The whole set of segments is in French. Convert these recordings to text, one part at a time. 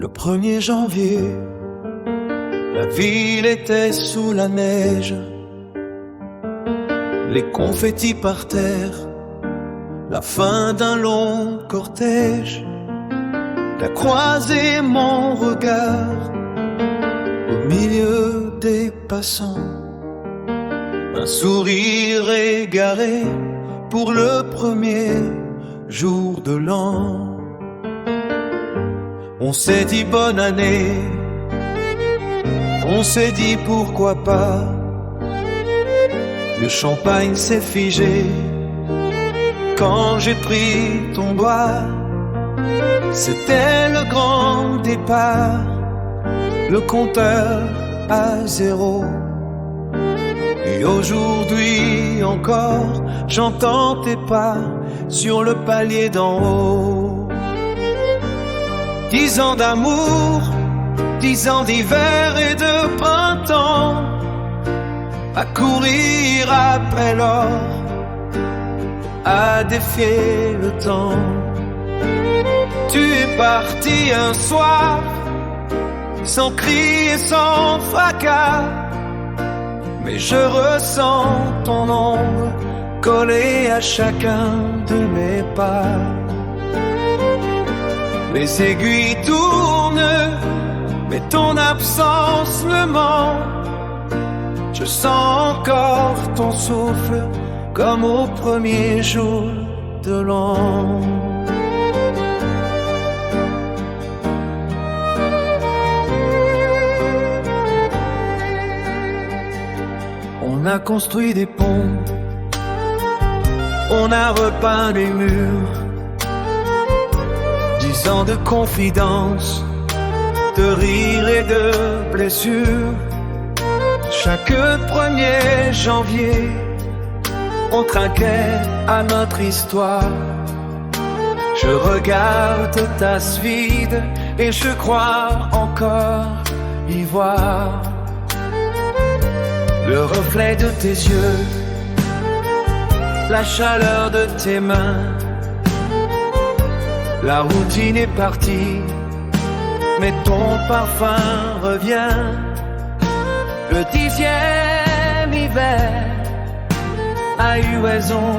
Le 1er janvier, la ville était sous la neige. Les confettis par terre, la fin d'un long cortège. T'as croisé mon regard au milieu des passants, un sourire égaré pour le 1er jour de l'an. On s'est dit bonne année, on s'est dit pourquoi pas. Le champagne s'est figé quand j'ai pris ton doigt. C'était le grand départ, le compteur à 0. Et aujourd'hui encore, j'entends tes pas sur le palier d'en haut. 10 ans d'amour, 10 ans d'hiver et de printemps, à courir après l'or, à défier le temps. Tu es parti un soir, sans cri et sans fracas, mais je ressens ton ombre collée à chacun de mes pas. Les aiguilles tournent, mais ton absence me ment. Je sens encore ton souffle comme au 1er jour de l'an. On a construit des ponts, on a repeint les murs. 10 ans de confidence, de rire et de blessures. Chaque 1er janvier, on trinquait à notre histoire. Je regarde ta tasse vide et je crois encore y voir le reflet de tes yeux, la chaleur de tes mains. La routine est partie, mais ton parfum revient. Le 10e hiver a eu raison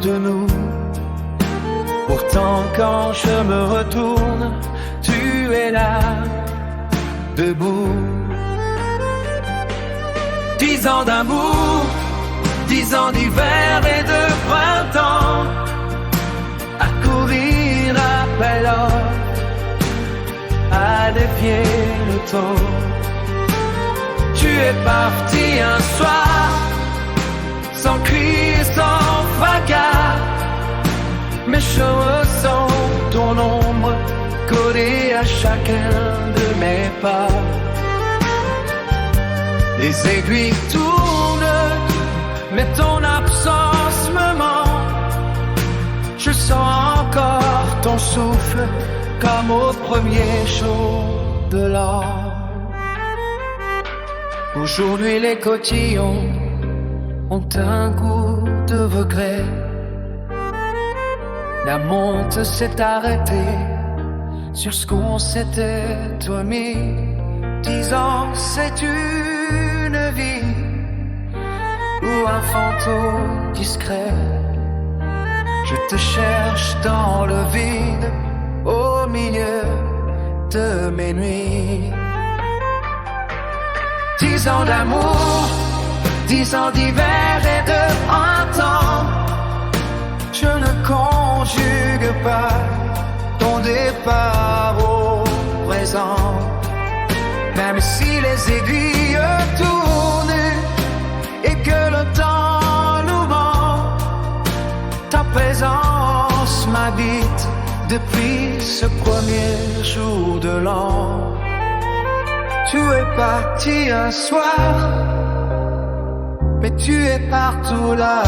de nous. Pourtant quand je me retourne, tu es là, debout. 10 ans d'amour, 10 ans d'hiver et de printemps, à courir après l'or, à défier le temps. Tu es parti un soir, sans cri, sans fracas, mais je ressens ton ombre collée à chacun de mes pas. Les aiguilles tournent, mais ton absence me ment. Je sens encore ton souffle comme au 1er jour de l'an. Aujourd'hui les cotillons ont un goût de regret. La monte s'est arrêtée sur ce qu'on s'était promis. 10 ans c'est une vie ou un fantôme discret. Je te cherche dans le vide, au milieu de mes nuits. 10 ans d'amour, 10 ans d'hiver et de printemps. Je ne conjugue pas ton départ au présent. Même si les aiguilles tournent et que le temps nous ment, ta présence m'habite depuis ce 1er jour de l'an. Tu es parti un soir, mais tu es partout là.